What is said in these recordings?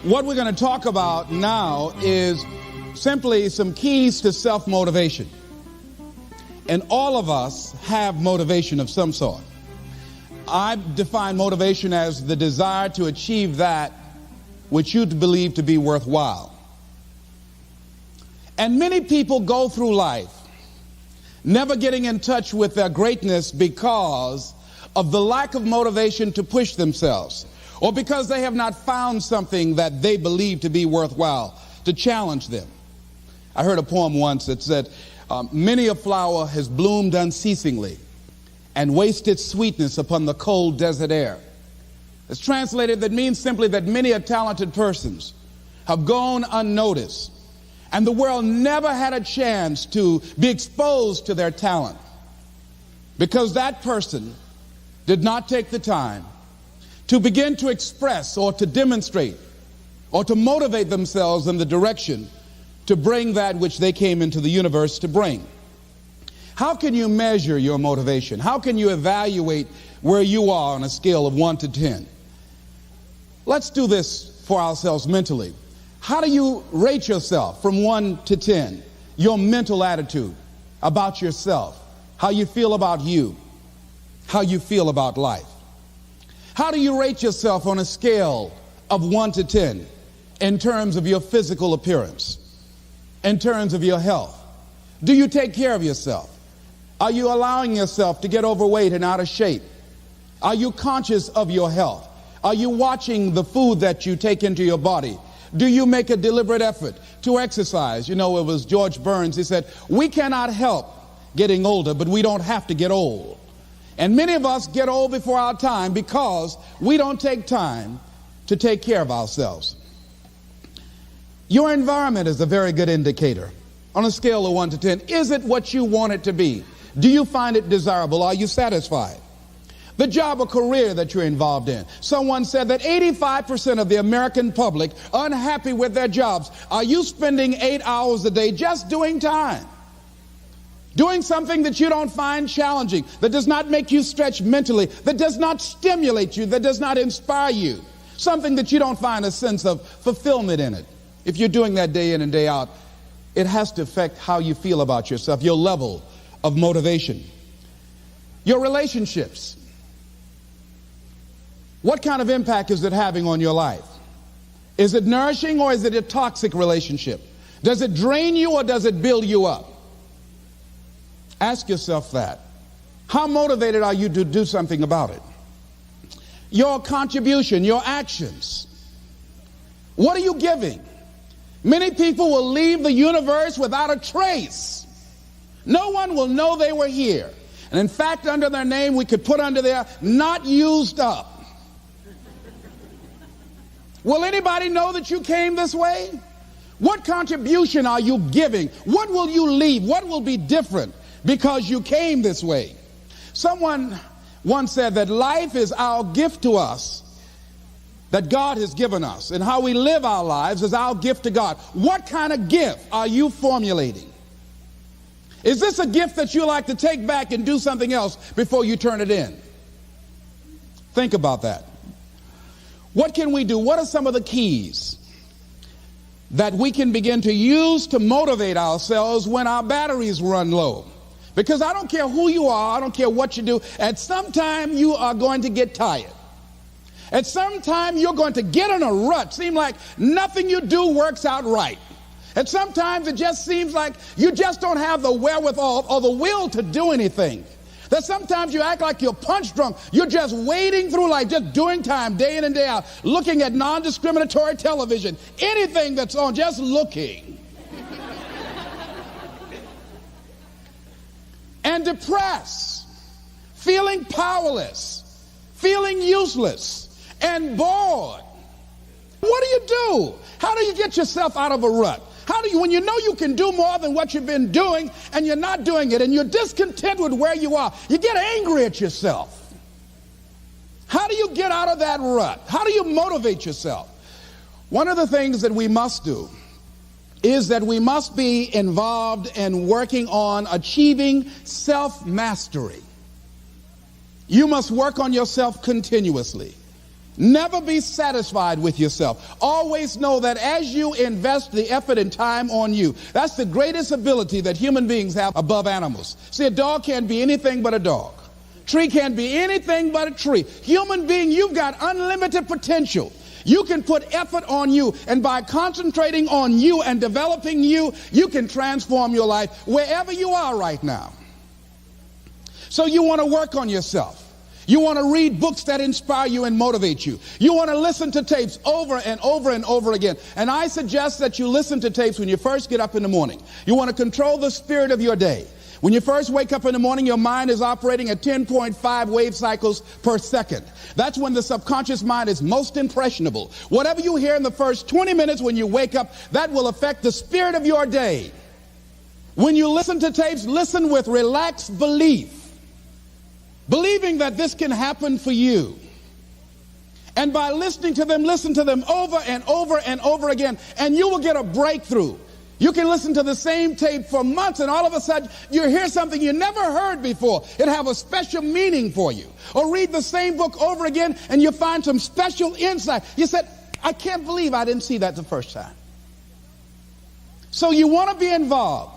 What we're going to talk about now is simply some keys to self-motivation. And all of us have motivation of some sort. I define motivation as the desire to achieve that which you believe to be worthwhile. And many people go through life never getting in touch with their greatness because of the lack of motivation to push themselves, or because they have not found something that they believe to be worthwhile to challenge them. I heard a poem once that said, many a flower has bloomed unceasingly and wasted sweetness upon the cold desert air. It's translated, that means simply that many a talented persons have gone unnoticed, and the world never had a chance to be exposed to their talent because that person did not take the time to begin to express or to demonstrate or to motivate themselves in the direction to bring that which they came into the universe to bring. How can you measure your motivation? How can you evaluate where you are on a scale of 1 to 10? Let's do this for ourselves mentally. How do you rate yourself from 1 to 10? Your mental attitude about yourself, how you feel about you, how you feel about life. How do you rate yourself on a scale of 1 to 10 in terms of your physical appearance, in terms of your health? Do you take care of yourself? Are you allowing yourself to get overweight and out of shape? Are you conscious of your health? Are you watching the food that you take into your body? Do you make a deliberate effort to exercise? You know, it was George Burns. He said, we cannot help getting older, but we don't have to get old. And many of us get old before our time because we don't take time to take care of ourselves. Your environment is a very good indicator. On a scale of 1 to 10, is it what you want it to be? Do you find it desirable? Are you satisfied? The job or career that you're involved in. Someone said that 85% of the American public are unhappy with their jobs. Are you spending 8 hours a day just doing time? Doing something that you don't find challenging, that does not make you stretch mentally, that does not stimulate you, that does not inspire you. Something that you don't find a sense of fulfillment in it. If you're doing that day in and day out, it has to affect how you feel about yourself, your level of motivation. Your relationships. What kind of impact is it having on your life? Is it nourishing or is it a toxic relationship? Does it drain you or does it build you up? Ask yourself that. How motivated are you to do something about it? Your contribution, your actions. What are you giving? Many people will leave the universe without a trace. No one will know they were here. And in fact, under their name, we could put under there, not used up. Will anybody know that you came this way? What contribution are you giving? What will you leave? What will be different because you came this way? Someone once said that life is our gift to us that God has given us, and how we live our lives is our gift to God. What kind of gift are you formulating? Is this a gift that you like to take back and do something else before you turn it in? Think about that. What can we do? What are some of the keys that we can begin to use to motivate ourselves when our batteries run low? Because I don't care who you are, I don't care what you do, at some time you are going to get tired. At some time you're going to get in a rut. Seem like nothing you do works out right. And sometimes it just seems like you just don't have the wherewithal or the will to do anything. That sometimes you act like you're punch drunk. You're just wading through life, just doing time day in and day out, looking at non-discriminatory television, anything that's on, just looking. And depressed, feeling powerless, feeling useless, and bored. What do you do? How do you get yourself out of a rut? How do you, when you know you can do more than what you've been doing and you're not doing it and you're discontent with where you are, you get angry at yourself. How do you get out of that rut? How do you motivate yourself? One of the things that we must do is that we must be involved in working on achieving self-mastery. You must work on yourself continuously. Never be satisfied with yourself. Always know that as you invest the effort and time on you, that's the greatest ability that human beings have above animals. See, a dog can't be anything but a dog. Tree can't be anything but a tree. Human being, you've got unlimited potential. You can put effort on you, and by concentrating on you and developing you, you can transform your life wherever you are right now. So you want to work on yourself. You want to read books that inspire you and motivate you. You want to listen to tapes over and over and over again. And I suggest that you listen to tapes when you first get up in the morning. You want to control the spirit of your day. When you first wake up in the morning, your mind is operating at 10.5 wave cycles per second. That's when the subconscious mind is most impressionable. Whatever you hear in the first 20 minutes when you wake up, that will affect the spirit of your day. When you listen to tapes, listen with relaxed belief. Believing that this can happen for you. And by listening to them, listen to them over and over and over again, and you will get a breakthrough. You can listen to the same tape for months, and all of a sudden you hear something you never heard before. It have a special meaning for you. Or read the same book over again, and you find some special insight. You said, I can't believe I didn't see that the first time. So you want to be involved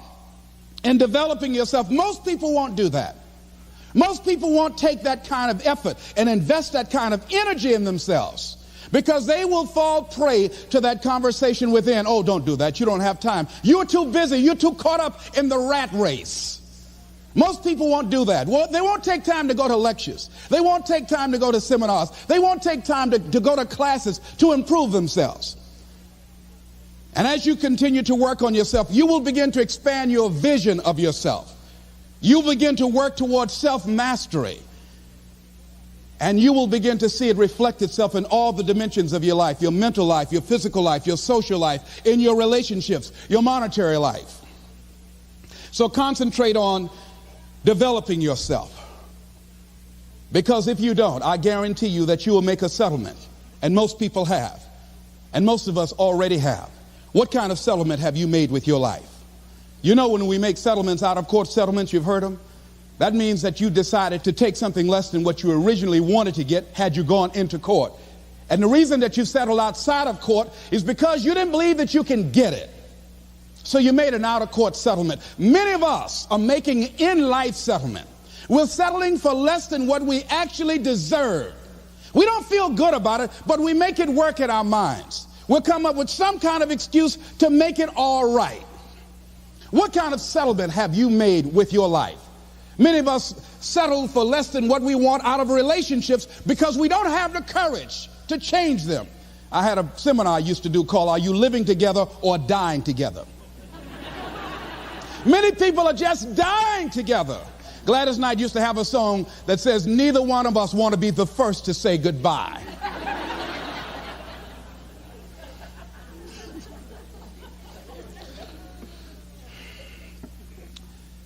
in developing yourself. Most people won't do that. Most people won't take that kind of effort and invest that kind of energy in themselves because they will fall prey to that conversation within. Oh, don't do that. You don't have time. You're too busy. You're too caught up in the rat race. Most people won't do that. Well, they won't take time to go to lectures. They won't take time to go to seminars. They won't take time to go to classes to improve themselves. And as you continue to work on yourself, you will begin to expand your vision of yourself. You begin to work towards self-mastery, and you will begin to see it reflect itself in all the dimensions of your life, your mental life, your physical life, your social life, in your relationships, your monetary life. So concentrate on developing yourself, because if you don't, I guarantee you that you will make a settlement, and most people have, and most of us already have. What kind of settlement have you made with your life? You know, when we make settlements, out-of-court settlements, you've heard them, that means that you decided to take something less than what you originally wanted to get had you gone into court. And the reason that you settled outside of court is because you didn't believe that you can get it. So you made an out-of-court settlement. Many of us are making in-life settlement. We're settling for less than what we actually deserve. We don't feel good about it, but we make it work in our minds. We'll come up with some kind of excuse to make it all right. What kind of settlement have you made with your life? Many of us settle for less than what we want out of relationships because we don't have the courage to change them. I had a seminar I used to do called Are You Living Together or Dying Together? Many people are just dying together. Gladys Knight used to have a song that says, neither one of us want to be the first to say goodbye.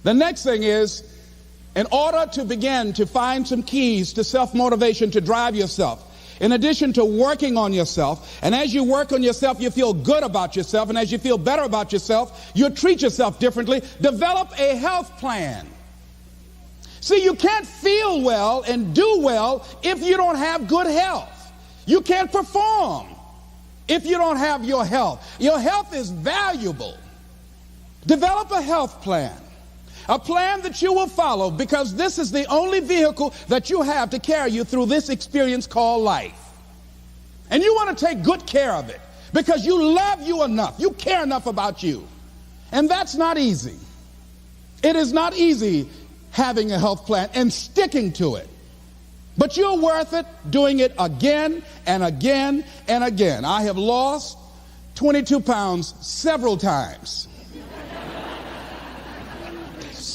The next thing is, in order to begin to find some keys to self-motivation to drive yourself, in addition to working on yourself, and as you work on yourself, you feel good about yourself, and as you feel better about yourself, you treat yourself differently. Develop a health plan. See, you can't feel well and do well if you don't have good health. You can't perform if you don't have your health. Your health is valuable. Develop a health plan. A plan that you will follow, because this is the only vehicle that you have to carry you through this experience called life. And you want to take good care of it because you love you enough. You care enough about you. And that's not easy. It is not easy having a health plan and sticking to it. But you're worth it doing it again and again and again. I have lost 22 pounds several times.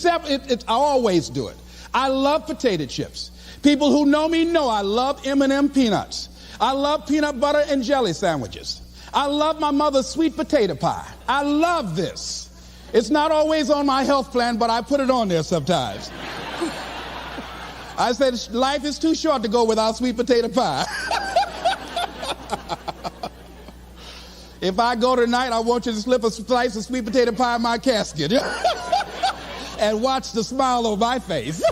I always do it. I love potato chips. People who know me know I love M&M peanuts. I love peanut butter and jelly sandwiches. I love my mother's sweet potato pie. I love this. It's not always on my health plan, but I put it on there sometimes. I said life is too short to go without sweet potato pie. If I go tonight, I want you to slip a slice of sweet potato pie in my casket. And watch the smile on my face.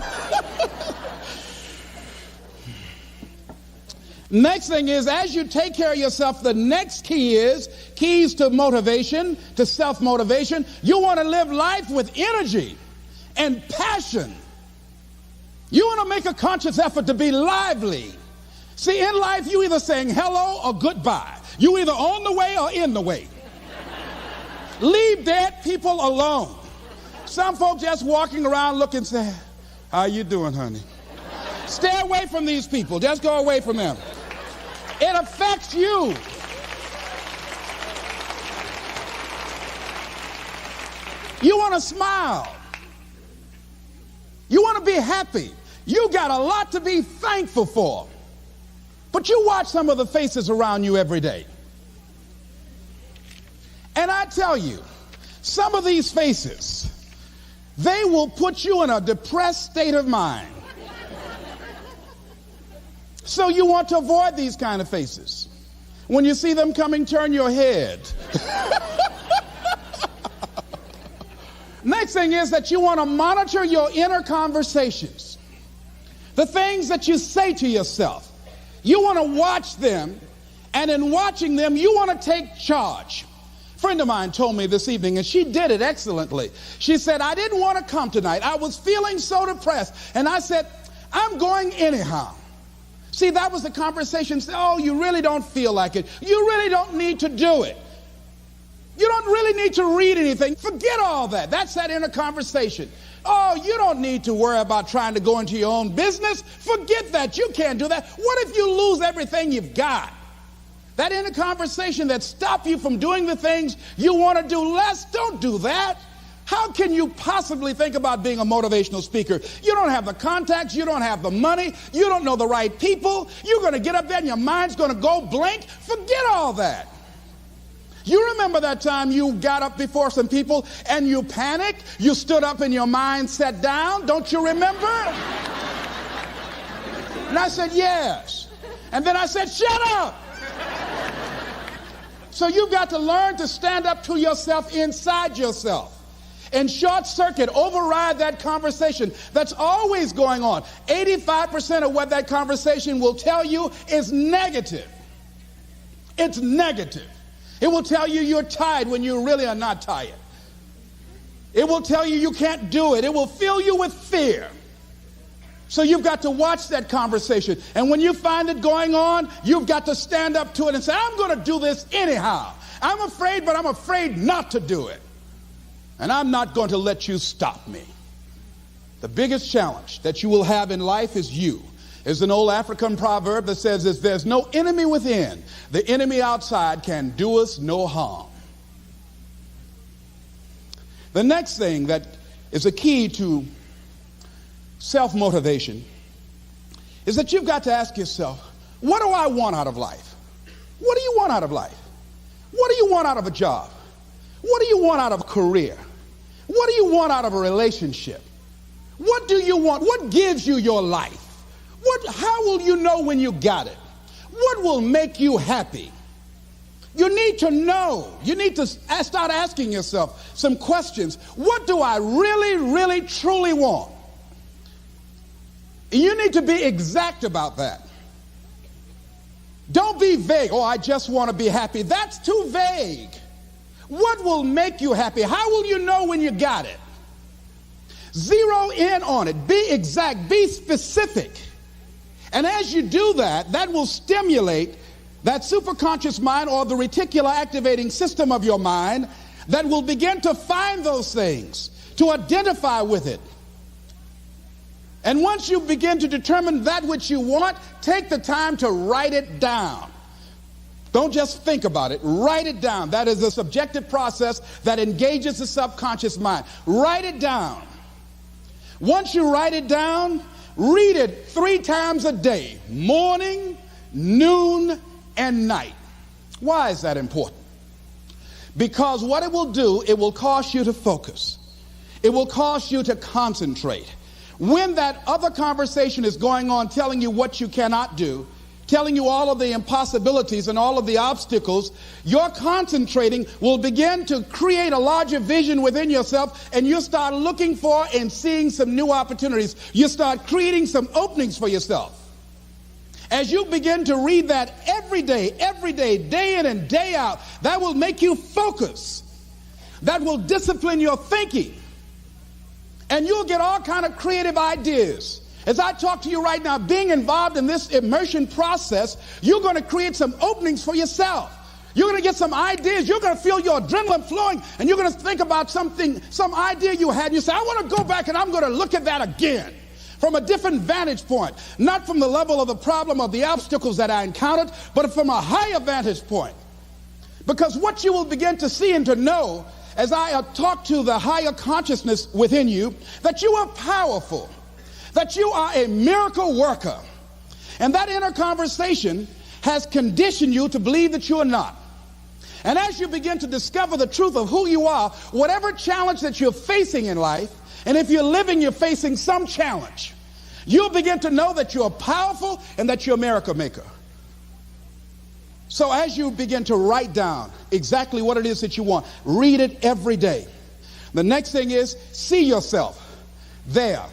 Next thing is, as you take care of yourself, the next key is keys to motivation, to self-motivation. You want to live life with energy and passion. You want to make a conscious effort to be lively. See, in life, you either saying hello or goodbye. You either on the way or in the way. Leave dead people alone. Some folks just walking around looking sad. How you doing, honey? Stay away from these people. Just go away from them. It affects you. You want to smile. You want to be happy. You got a lot to be thankful for. But you watch some of the faces around you every day. And I tell you, some of these faces, they will put you in a depressed state of mind. So you want to avoid these kind of faces. When you see them coming, turn your head. Next thing is that you want to monitor your inner conversations. The things that you say to yourself. You want to watch them, and in watching them, you want to take charge. A friend of mine told me this evening, and she did it excellently. She said, I didn't want to come tonight. I was feeling so depressed. And I said, I'm going anyhow. See, that was the conversation. Oh, you really don't feel like it. You really don't need to do it. You don't really need to read anything. Forget all that. That's that inner conversation. Oh, you don't need to worry about trying to go into your own business. Forget that. You can't do that. What if you lose everything you've got? That inner conversation that stops you from doing the things you want to do less, don't do that. How can you possibly think about being a motivational speaker? You don't have the contacts, you don't have the money, you don't know the right people. You're going to get up there and your mind's going to go blank. Forget all that. You remember that time you got up before some people and you panicked? You stood up and your mind sat down? Don't you remember? And I said, yes. And then I said, shut up. So you've got to learn to stand up to yourself inside yourself. And short circuit, override that conversation that's always going on. 85% of what that conversation will tell you is negative. It's negative. It will tell you you're tired when you really are not tired. It will tell you you can't do it. It will fill you with fear. So you've got to watch that conversation. And when you find it going on, you've got to stand up to it and say, I'm going to do this anyhow. I'm afraid, but I'm afraid not to do it. And I'm not going to let you stop me. The biggest challenge that you will have in life is you. There's an old African proverb that says, if there's no enemy within, the enemy outside can do us no harm. The next thing that is a key to self-motivation is that you've got to ask yourself, what do I want out of life? What do you want out of life? What do you want out of a job? What do you want out of a career? What do you want out of a relationship? What do you want? What gives you your life? How will you know when you got it? What will make you happy? You need to know. You need to start asking yourself some questions. What do I really, really, truly want? You need to be exact about that. Don't be vague. Oh, I just want to be happy. That's too vague. What will make you happy? How will you know when you got it? Zero in on it. Be exact. Be specific. And as you do that, that will stimulate that superconscious mind or the reticular activating system of your mind that will begin to find those things, to identify with it. And once you begin to determine that which you want, take the time to write it down. Don't just think about it. Write it down. That is a subjective process that engages the subconscious mind. Write it down. Once you write it down, read it 3 times a day, morning, noon, and night. Why is that important? Because what it will do, it will cause you to focus. It will cause you to concentrate. When that other conversation is going on telling you what you cannot do, telling you all of the impossibilities and all of the obstacles, your concentrating will begin to create a larger vision within yourself, and you'll start looking for and seeing some new opportunities. You start creating some openings for yourself. As you begin to read that every day, day in and day out, that will make you focus. That will discipline your thinking. And you'll get all kind of creative ideas. As I talk to you right now, being involved in this immersion process, you're going to create some openings for yourself. You're going to get some ideas. You're going to feel your adrenaline flowing, and you're going to think about something, some idea you had. You say, I want to go back and I'm going to look at that again from a different vantage point, not from the level of the problem or the obstacles that I encountered, but from a higher vantage point. Because what you will begin to see and to know as I talk to the higher consciousness within you, that you are powerful, that you are a miracle worker, and that inner conversation has conditioned you to believe that you are not. And as you begin to discover the truth of who you are, whatever challenge that you're facing in life, and if you're living, you're facing some challenge, you'll begin to know that you're powerful and that you're a miracle maker. So as you begin to write down exactly what it is that you want, read it every day. The next thing is, see yourself there.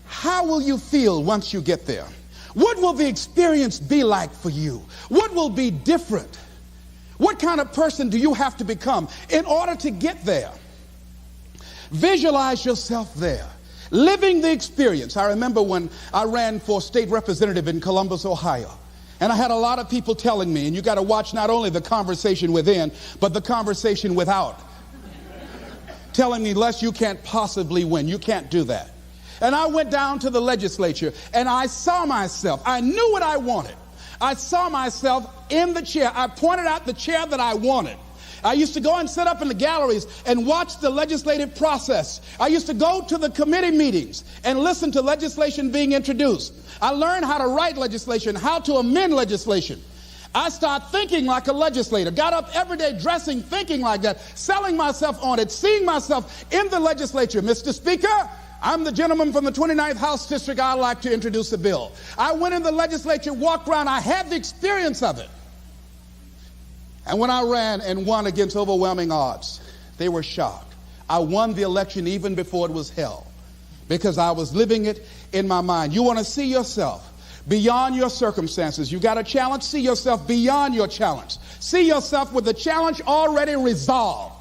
How will you feel once you get there? What will the experience be like for you? What will be different? What kind of person do you have to become in order to get there? Visualize yourself there, living the experience. I remember when I ran for state representative in Columbus, Ohio, and I had a lot of people telling me, and you got to watch not only the conversation within, but the conversation without, telling me, Les, you can't possibly win. You can't do that. And I went down to the legislature, and I saw myself. I knew what I wanted. I saw myself in the chair. I pointed out the chair that I wanted. I used to go and sit up in the galleries and watch the legislative process. I used to go to the committee meetings and listen to legislation being introduced. I learned how to write legislation, how to amend legislation. I started thinking like a legislator, got up every day dressing, thinking like that, selling myself on it, seeing myself in the legislature. Mr. Speaker, I'm the gentleman from the 29th House District. I'd like to introduce a bill. I went in the legislature, walked around. I had the experience of it. And when I ran and won against overwhelming odds, they were shocked. I won the election even before it was held because I was living it in my mind. You want to see yourself beyond your circumstances. You got a challenge, see yourself beyond your challenge. See yourself with the challenge already resolved.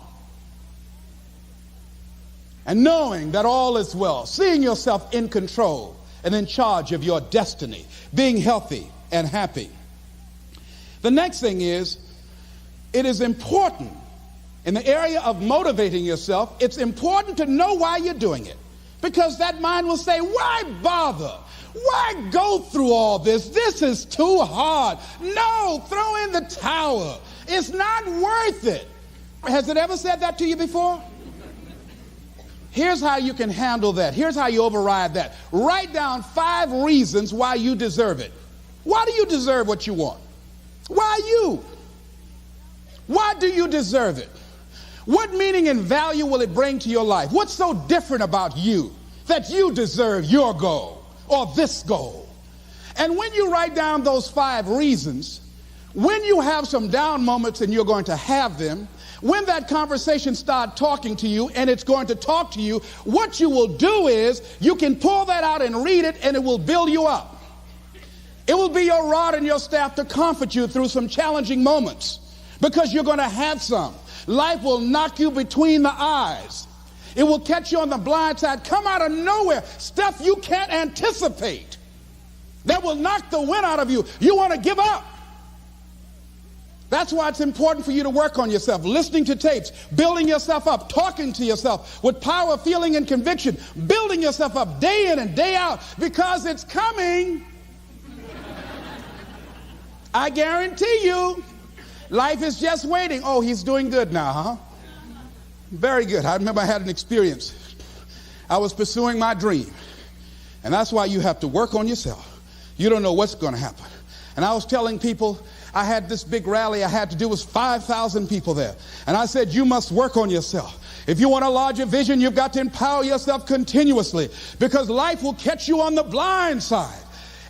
And knowing that all is well, seeing yourself in control and in charge of your destiny, being healthy and happy. The next thing is, it is important in the area of motivating yourself, it's important to know why you're doing it. Because that mind will say, why bother? Why go through all this? This is too hard. No, throw in the towel. It's not worth it. Has it ever said that to you before? Here's how you can handle that. Here's how you override that. Write down 5 reasons why you deserve it. Why do you deserve what you want? Why you? Why do you deserve it? What meaning and value will it bring to your life? What's so different about you that you deserve your goal or this goal? And when you write down those 5 reasons, when you have some down moments, and you're going to have them, when that conversation starts talking to you and it's going to talk to you, what you will do is you can pull that out and read it, and it will build you up. It will be your rod and your staff to comfort you through some challenging moments, because you're going to have some. Life will knock you between the eyes. It will catch you on the blind side, come out of nowhere, stuff you can't anticipate that will knock the wind out of you. You want to give up. That's why it's important for you to work on yourself, listening to tapes, building yourself up, talking to yourself with power, feeling, and conviction, building yourself up day in and day out, because it's coming. I guarantee you, life is just waiting. Oh, he's doing good now, huh? Very good. I remember I had an experience. I was pursuing my dream. And that's why you have to work on yourself. You don't know what's going to happen. And I was telling people, I had this big rally I had to do. It was 5,000 people there. And I said, you must work on yourself. If you want a larger vision, you've got to empower yourself continuously, because life will catch you on the blind side.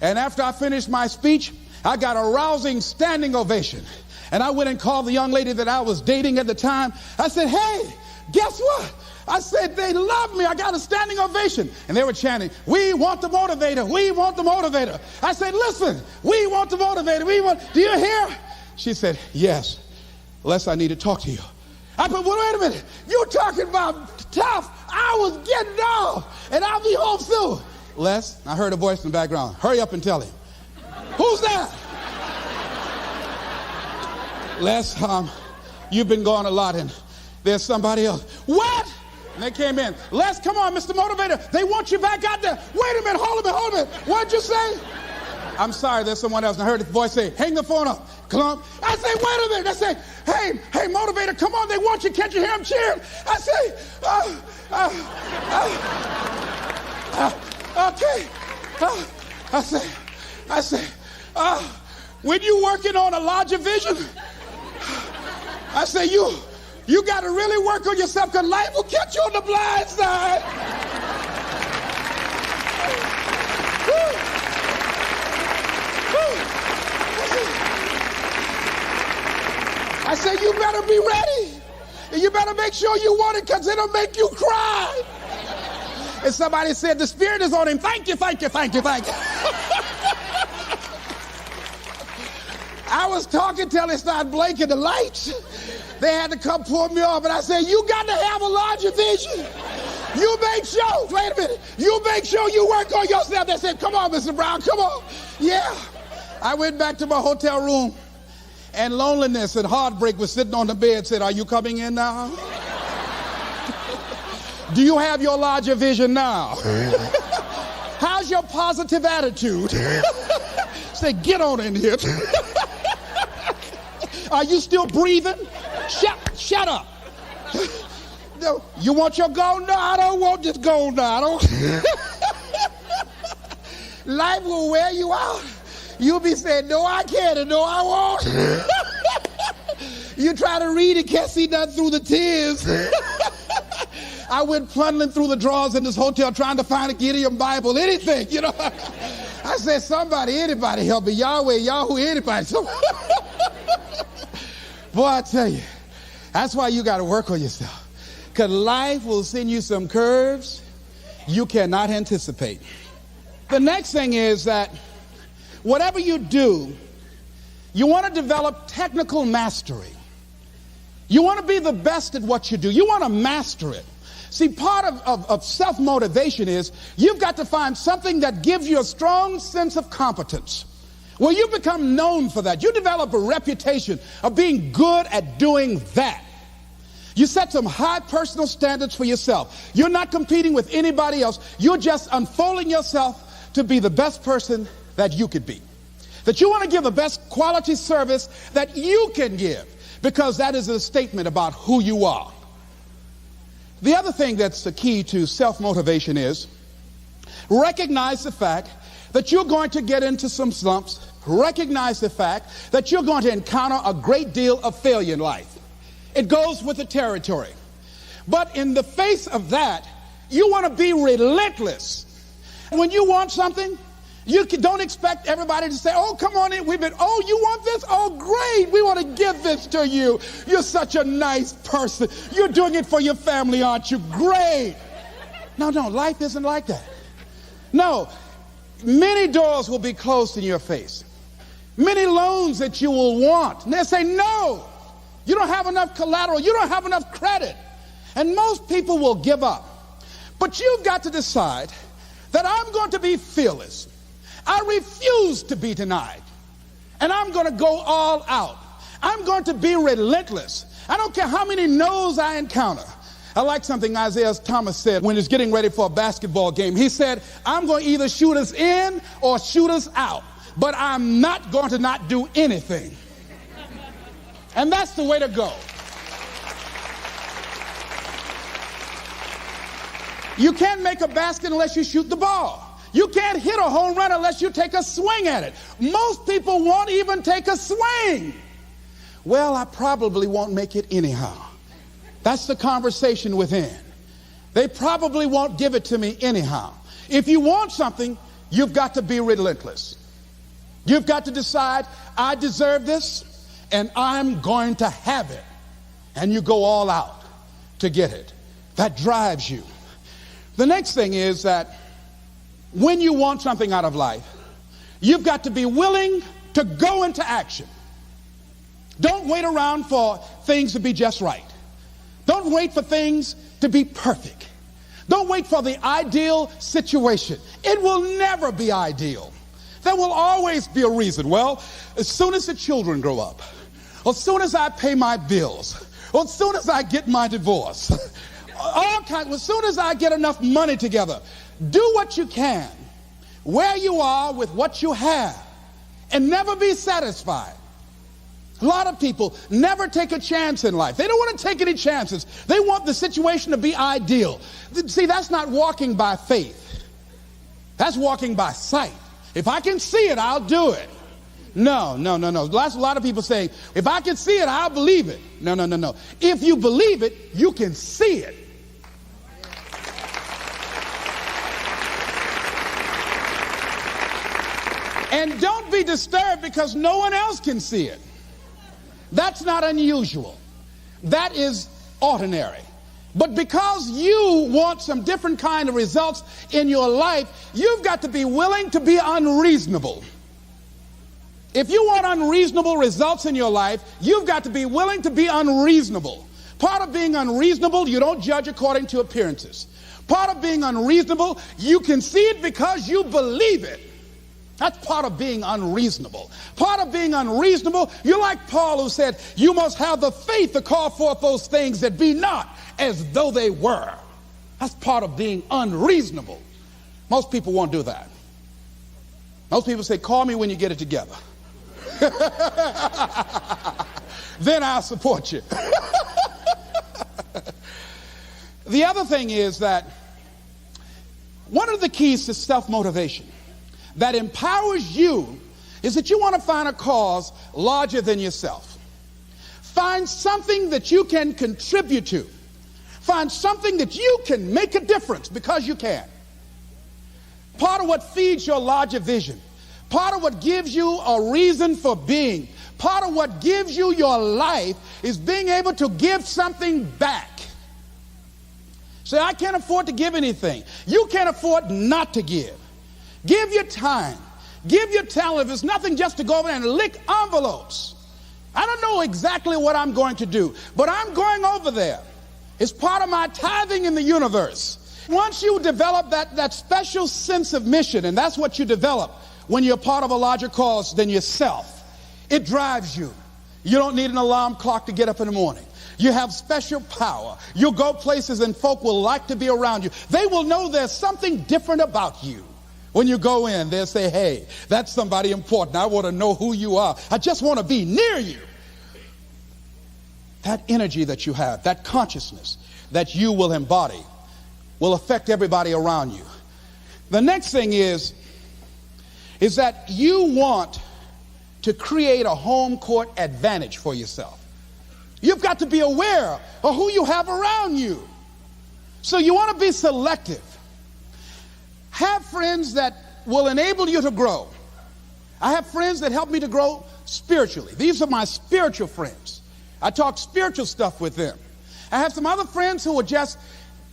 And after I finished my speech, I got a rousing standing ovation. And I went and called the young lady that I was dating at the time. I said, hey, guess what? I said, they love me. I got a standing ovation. And they were chanting, we want the motivator. We want the motivator. I said, listen, we want the motivator. Do you hear? She said, yes. Les, I need to talk to you. I said, well, wait a minute. You're talking about tough. I was getting off, and I'll be home soon. Les, I heard a voice in the background. Hurry up and tell him. Who's that? Les, you've been gone a lot, and there's somebody else. What? And they came in. Les, come on, Mr. Motivator. They want you back out there. Wait a minute, hold a minute. What'd you say? I'm sorry, there's someone else. And I heard the voice say, hang the phone up. Come on. I say, wait a minute. I say, hey, Motivator, come on. They want you. Can't you hear them cheering? I say, okay. I say, when you working on a larger vision, I say, you got to really work on yourself because life will catch you on the blind side. I said, you better be ready. And you better make sure you want it because it'll make you cry. And somebody said, the Spirit is on him. Thank you, thank you, thank you, thank you. I was talking till they started blinking the lights. They had to come pull me off. And I said, you got to have a larger vision. You make sure, wait a minute, you make sure you work on yourself. They said, come on, Mr. Brown, come on. Yeah. I went back to my hotel room, and loneliness and heartbreak was sitting on the bed, said, are you coming in now? Do you have your larger vision now? How's your positive attitude? Say, get on in here. Are you still breathing? Shut up. No, you want your gold? No, I don't want this gold now. I don't. Life will wear you out. You'll be saying, no, I can't, and no, I won't. You try to read it, can't see nothing through the tears. I went plundering through the drawers in this hotel trying to find a Gideon Bible, anything, you know. I said, somebody, anybody help me. Yahweh, Yahoo, anybody. Boy, I tell you, that's why you got to work on yourself. Because life will send you some curves you cannot anticipate. The next thing is that whatever you do, you want to develop technical mastery. You want to be the best at what you do. You want to master it. See, part of self-motivation is you've got to find something that gives you a strong sense of competence. Well, you become known for that. You develop a reputation of being good at doing that. You set some high personal standards for yourself. You're not competing with anybody else. You're just unfolding yourself to be the best person that you could be. That you want to give the best quality service that you can give, because that is a statement about who you are. The other thing that's the key to self-motivation is recognize the fact that you're going to get into some slumps. Recognize the fact that you're going to encounter a great deal of failure in life. It goes with the territory. But in the face of that, you want to be relentless. When you want something, you don't expect everybody to say, oh, come on in. Oh, you want this? Oh, great. We want to give this to you. You're such a nice person. You're doing it for your family, aren't you? Great. No, life isn't like that. No, many doors will be closed in your face. Many loans that you will want. And they'll say, no, you don't have enough collateral. You don't have enough credit. And most people will give up. But you've got to decide that I'm going to be fearless. I refuse to be denied. And I'm going to go all out. I'm going to be relentless. I don't care how many no's I encounter. I like something Isaiah Thomas said when he's getting ready for a basketball game. He said, I'm going to either shoot us in or shoot us out, but I'm not going to not do anything. And that's the way to go. You can't make a basket unless you shoot the ball. You can't hit a home run unless you take a swing at it. Most people won't even take a swing. Well, I probably won't make it anyhow. That's the conversation within. They probably won't give it to me anyhow. If you want something, you've got to be relentless. You've got to decide, I deserve this, and I'm going to have it. And you go all out to get it. that drives you. The next thing is that when you want something out of life, you've got to be willing to go into action. Don't wait around for things to be just right. Don't wait for things to be perfect. Don't wait for the ideal situation. It will never be ideal. There will always be a reason. Well, as soon as the children grow up, or as soon as I pay my bills, or as soon as I get my divorce, as soon as I get enough money together, do what you can, where you are with what you have, and never be satisfied. A lot of people never take a chance in life. They don't want to take any chances. They want the situation to be ideal. See, that's not walking by faith. That's walking by sight. If I can see it, I'll do it. No. That's a lot of people saying, if I can see it, I'll believe it. No. If you believe it, you can see it. And don't be disturbed because no one else can see it. That's not unusual. That is ordinary. But because you want some different kind of results in your life, you've got to be willing to be unreasonable. If you want unreasonable results in your life, you've got to be willing to be unreasonable. Part of being unreasonable, you don't judge according to appearances. Part of being unreasonable, you can see it because you believe it. That's part of being unreasonable. Part of being unreasonable, you're like Paul who said, you must have the faith to call forth those things that be not as though they were. That's part of being unreasonable. Most people won't do that. Most people say, call me when you get it together. Then I'll support you. The other thing is that one of the keys to self-motivation that empowers you is that you want to find a cause larger than yourself. Find something that you can contribute to. Find something that you can make a difference because you can. Part of what feeds your larger vision, part of what gives you a reason for being, part of what gives you your life is being able to give something back. Say, I can't afford to give anything. You can't afford not to give. Give your time. Give your talent. If it's nothing, just to go over there and lick envelopes. I don't know exactly what I'm going to do, but I'm going over there. It's part of my tithing in the universe. Once you develop that special sense of mission, and that's what you develop when you're part of a larger cause than yourself, it drives you. You don't need an alarm clock to get up in the morning. You have special power. You'll go places and folk will like to be around you. They will know there's something different about you. When you go in, they'll say, hey, that's somebody important. I want to know who you are. I just want to be near you. That energy that you have, that consciousness that you will embody will affect everybody around you. The next thing is that you want to create a home court advantage for yourself. You've got to be aware of who you have around you. So you want to be selective. Have friends that will enable you to grow. I have friends that help me to grow spiritually. These are my spiritual friends. I talk spiritual stuff with them. I have some other friends who are just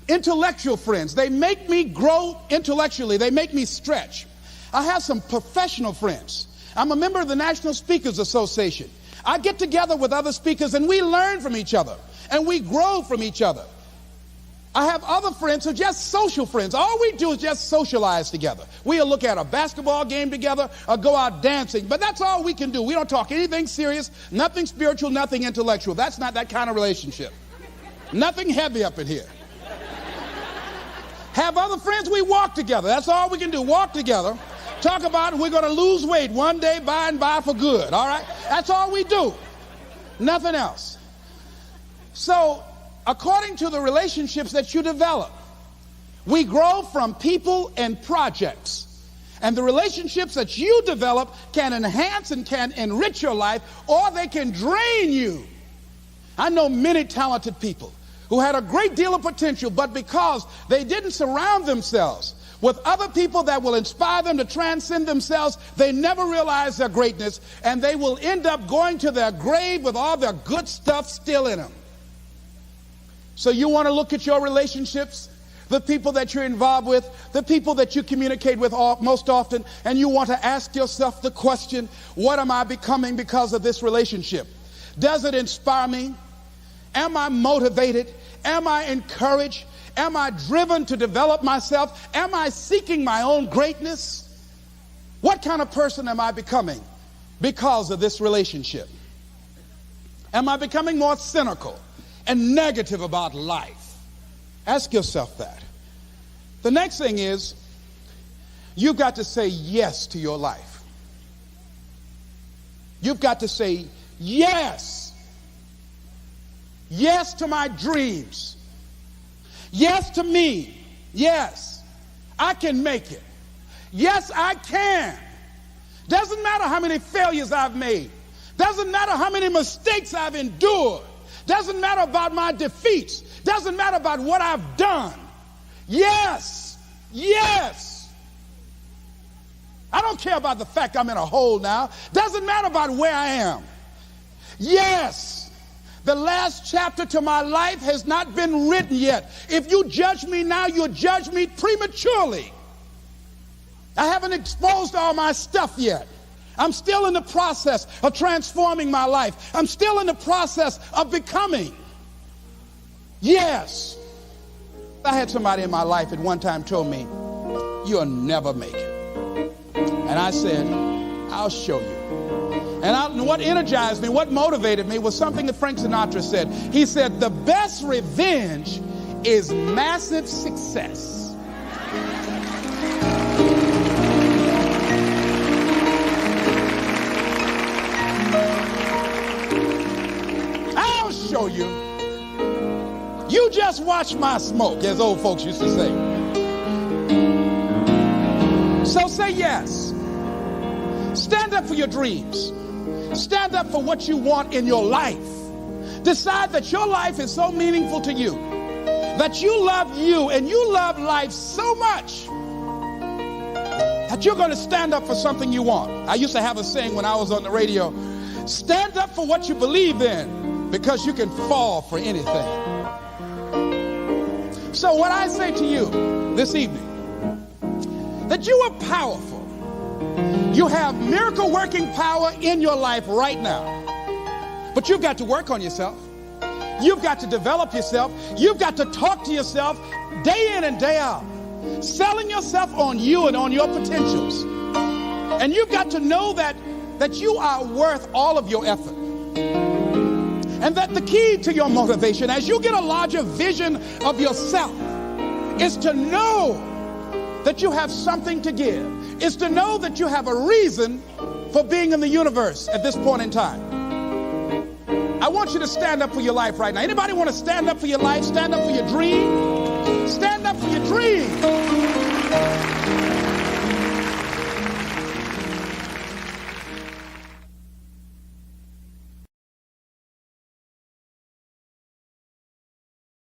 intellectual friends. They make me grow intellectually. They make me stretch. I have some professional friends. I'm a member of the National Speakers Association. I get together with other speakers and we learn from each other and we grow from each other. I have other friends who are just social friends. All we do is just socialize together. We'll look at a basketball game together or go out dancing, but that's all we can do. We don't talk anything serious, nothing spiritual, nothing intellectual. That's not that kind of relationship. Nothing heavy up in here. Have other friends, we walk together. That's all we can do, walk together. Talk about we're going to lose weight one day by and by for good, all right? That's all we do. Nothing else. So, according to the relationships that you develop, we grow from people and projects. And the relationships that you develop can enhance and can enrich your life, or they can drain you. I know many talented people who had a great deal of potential, but because they didn't surround themselves with other people that will inspire them to transcend themselves, they never realize their greatness, and they will end up going to their grave with all their good stuff still in them. So you want to look at your relationships, the people that you're involved with, the people that you communicate with most often, and you want to ask yourself the question, what am I becoming because of this relationship? Does it inspire me? Am I motivated? Am I encouraged? Am I driven to develop myself? Am I seeking my own greatness? What kind of person am I becoming because of this relationship? Am I becoming more cynical and negative about life? Ask yourself that. The next thing is, you've got to say yes to your life. You've got to say yes. Yes to my dreams. Yes to me. Yes, I can make it. Yes, I can. Doesn't matter how many failures I've made. Doesn't matter how many mistakes I've endured. Doesn't matter about my defeats. Doesn't matter about what I've done. Yes, yes. I don't care about the fact I'm in a hole now. Doesn't matter about where I am. Yes, the last chapter to my life has not been written yet. If you judge me now, you'll judge me prematurely. I haven't exposed all my stuff yet. I'm still in the process of transforming my life. I'm still in the process of becoming. Yes. I had somebody in my life at one time told me, you'll never make it. And I said, I'll show you. And what energized me, what motivated me was something that Frank Sinatra said. He said, the best revenge is massive success. Show you. You just watch my smoke, as old folks used to say. So say yes. Stand up for your dreams. Stand up for what you want in your life. Decide that your life is so meaningful to you, that you love you and you love life so much that you're going to stand up for something you want. I used to have a saying when I was on the radio, stand up for what you believe in, because you can fall for anything. So what I say to you this evening, that you are powerful. You have miracle working power in your life right now. But you've got to work on yourself. You've got to develop yourself. You've got to talk to yourself day in and day out, selling yourself on you and on your potentials. And you've got to know that you are worth all of your effort. And that the key to your motivation, as you get a larger vision of yourself, is to know that you have something to give. Is to know that you have a reason for being in the universe at this point in time. I want you to stand up for your life right now. Anybody want to stand up for your life? Stand up for your dream? Stand up for your dream.